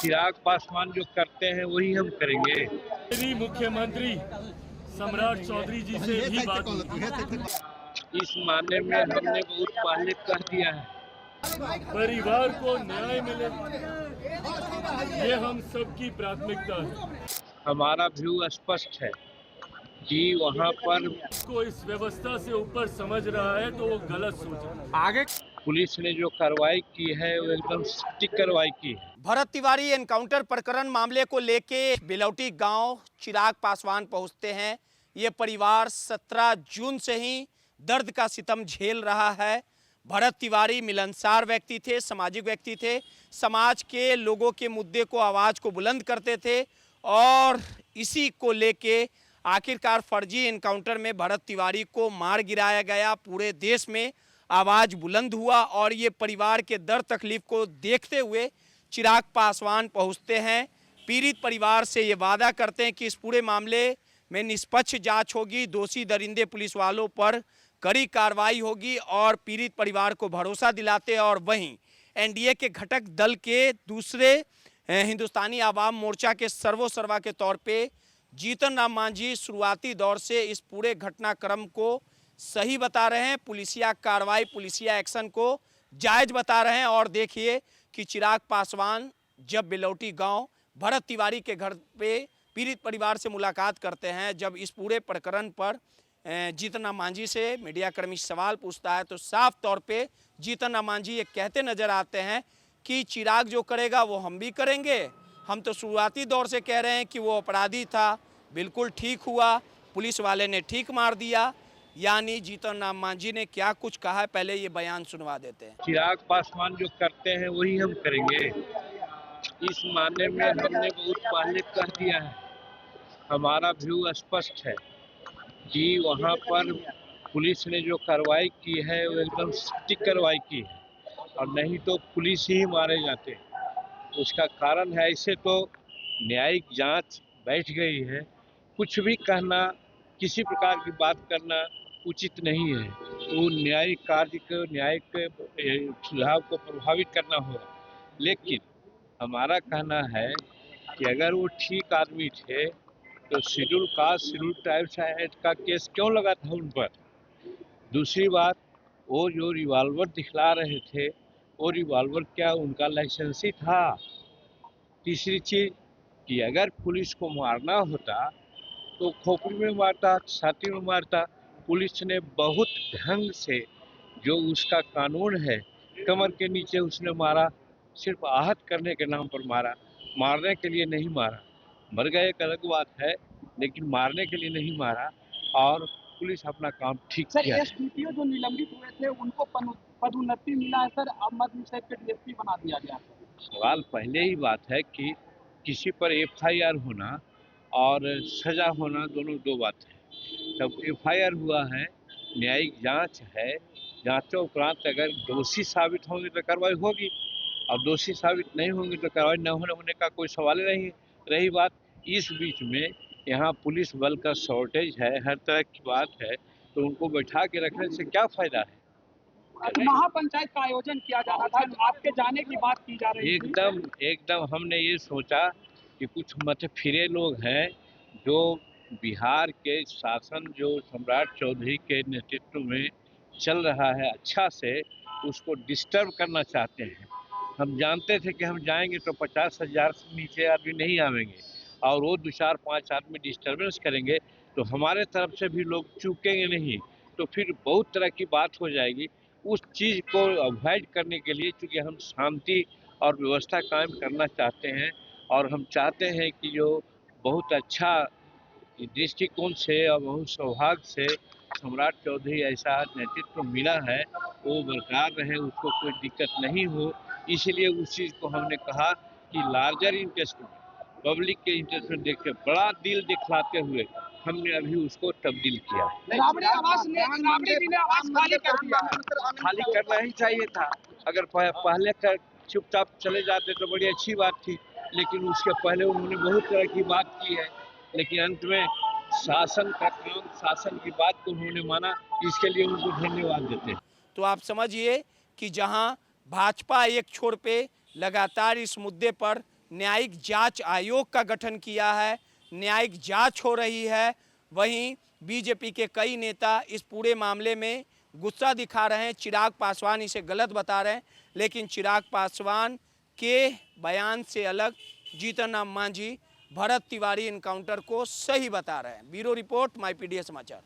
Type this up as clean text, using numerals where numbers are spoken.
चिराग पासवान जो करते हैं वही हम करेंगे। मेरी मुख्यमंत्री सम्राट चौधरी जी से भी बात हुई। इस मामले में हमने बहुत पहले कह दिया है, परिवार को न्याय मिले, ये हम सबकी प्राथमिकता है। हमारा व्यू स्पष्ट है कि वहाँ पर को इस व्यवस्था से ऊपर समझ रहा है तो वो गलत सोच रहा है। आगे पुलिस ने जो कार्रवाई की है वो एकदम सटीक कार्रवाई की है। भरत तिवारी एनकाउंटर प्रकरण मामले को लेके बिलौटी गांव चिराग पासवान पहुंचते हैं। ये परिवार 17 जून से ही दर्द का सितम झेल रहा है। भरत तिवारी मिलनसार व्यक्ति थे, सामाजिक व्यक्ति थे, समाज के लोगों के मुद्दे को, आवाज़ को बुलंद करते थे और इसी को लेके आखिरकार फर्जी एनकाउंटर में भरत तिवारी को मार गिराया गया। पूरे देश में आवाज़ बुलंद हुआ और ये परिवार के दर्द तकलीफ को देखते हुए चिराग पासवान पहुंचते हैं। पीड़ित परिवार से ये वादा करते हैं कि इस पूरे मामले में निष्पक्ष जांच होगी, दोषी दरिंदे पुलिस वालों पर कड़ी कार्रवाई होगी और पीड़ित परिवार को भरोसा दिलाते हैं। और वहीं एनडीए के घटक दल के दूसरे हिंदुस्तानी आवाम मोर्चा के सर्वोसर्वा के तौर पे जीतन राम मांझी शुरुआती दौर से इस पूरे घटनाक्रम को सही बता रहे हैं, पुलिसिया कार्रवाई, पुलिसिया एक्शन को जायज बता रहे हैं। और देखिए कि चिराग पासवान जब बिलौटी गांव भरत तिवारी के घर पे पीड़ित परिवार से मुलाकात करते हैं, जब इस पूरे प्रकरण पर जीतन राम मांझी से मीडियाकर्मी सवाल पूछता है तो साफ तौर पे जीतन राम मांझी ये कहते नजर आते हैं कि चिराग जो करेगा वो हम भी करेंगे। हम तो शुरुआती दौर से कह रहे हैं कि वो अपराधी था, बिल्कुल ठीक हुआ, पुलिस वाले ने ठीक मार दिया। यानी जीतन राम मांझी ने क्या कुछ कहा है, पहले ये बयान सुनवा देते हैं। चिराग पासवान जो करते हैं वही हम करेंगे। इस मामले में हमने बहुत पहले कह दिया है, हमारा व्यू स्पष्ट है कि वहाँ पर पुलिस ने जो कार्रवाई की है वो एकदम सटीक कार्रवाई की है और नहीं तो पुलिस ही मारे जाते। उसका कारण है, ऐसे तो न्यायिक जांच बैठ गई है, कुछ भी कहना, किसी प्रकार की बात करना उचित नहीं है। वो न्यायिक कार्य को, न्यायिक सुझाव को प्रभावित करना होगा। लेकिन हमारा कहना है कि अगर वो ठीक आदमी थे तो schedule caste, schedule tribes act का केस क्यों लगा था उन पर। दूसरी बात, वो जो रिवॉल्वर दिखला रहे थे वो रिवॉल्वर क्या उनका लाइसेंसी था। तीसरी चीज कि अगर पुलिस को मारना होता तो खोपड़ी में मारता, छाती में मारता। पुलिस ने बहुत ढंग से, जो उसका कानून है, कमर के नीचे उसने मारा, सिर्फ आहत करने के नाम पर मारा, मारने के लिए नहीं मारा। मर गए एक अलग बात है, लेकिन मारने के लिए नहीं मारा और पुलिस अपना काम ठीक किया। एसडीपीओ जो निलंबित हुए थे उनको पदोन्नति मिला है सर, अब मध्य निषेध के डीएसपी बना दिया गया। सवाल पहले ही बात है कि किसी पर एफआईआर होना और सजा होना दोनों दो बात है। तब एफआईआर हुआ है, न्यायिक जांच है, जांचों उपरांत अगर दोषी साबित होंगे तो कार्रवाई होगी और दोषी साबित नहीं होंगे तो कार्रवाई न होने का कोई सवाल नहीं। रही बात, इस बीच में यहाँ पुलिस बल का शॉर्टेज है, हर तरह की बात है, तो उनको बैठा के रखने से क्या फायदा है। महापंचायत का आयोजन किया जा रहा था, आपके जाने की बात की जा रही थी। एकदम हमने ये सोचा कि कुछ मतफिरे लोग हैं जो बिहार के शासन जो सम्राट चौधरी के नेतृत्व में चल रहा है अच्छा से, उसको डिस्टर्ब करना चाहते हैं। हम जानते थे कि हम जाएंगे तो 50,000 से नीचे आदमी नहीं आवेंगे और वो 2-4-5 आदमी डिस्टर्बेंस करेंगे तो हमारे तरफ से भी लोग चूकेंगे नहीं, तो फिर बहुत तरह की बात हो जाएगी। उस चीज़ को अवॉइड करने के लिए, चूँकि हम शांति और व्यवस्था कायम करना चाहते हैं और हम चाहते हैं कि जो बहुत अच्छा दृष्टिकोण से और बहुत सौभाग्य से सम्राट चौधरी ऐसा नेतृत्व मिला है वो बरकरार रहे, उसको कोई दिक्कत नहीं हो। इसलिए उस चीज़ को हमने कहा कि लार्जर इंटरेस्ट में, पब्लिक के इंटरेस्ट में देख के बड़ा दिल दिखलाते हुए हमने अभी उसको तब्दील किया। खाली करना ही चाहिए था। अगर पहले कर चुपचाप चले जाते तो बड़ी अच्छी बात थी, लेकिन उसके पहले उन्होंने बहुत तरह की बात की है, लेकिन अंत में शासन का काम, शासन की बात को उन्होंने माना, इसके लिए उनको धन्यवाद देते हैं। तो आप समझिए कि जहां भाजपा एक छोर पे लगातार इस मुद्दे पर न्यायिक जांच आयोग का गठन किया है, न्यायिक जांच हो रही है। वहीं बीजेपी के कई नेता इस पूरे मामले में गुस्सा दिखा रहे हैं, चिराग पासवान इसे गलत बता रहे हैं, लेकिन चिराग पासवान के बयान से अलग जीतन राम मांझी, भरत तिवारी इनकाउंटर को सही बता रहे हैं। ब्यूरो रिपोर्ट, माई पीडीए समाचार।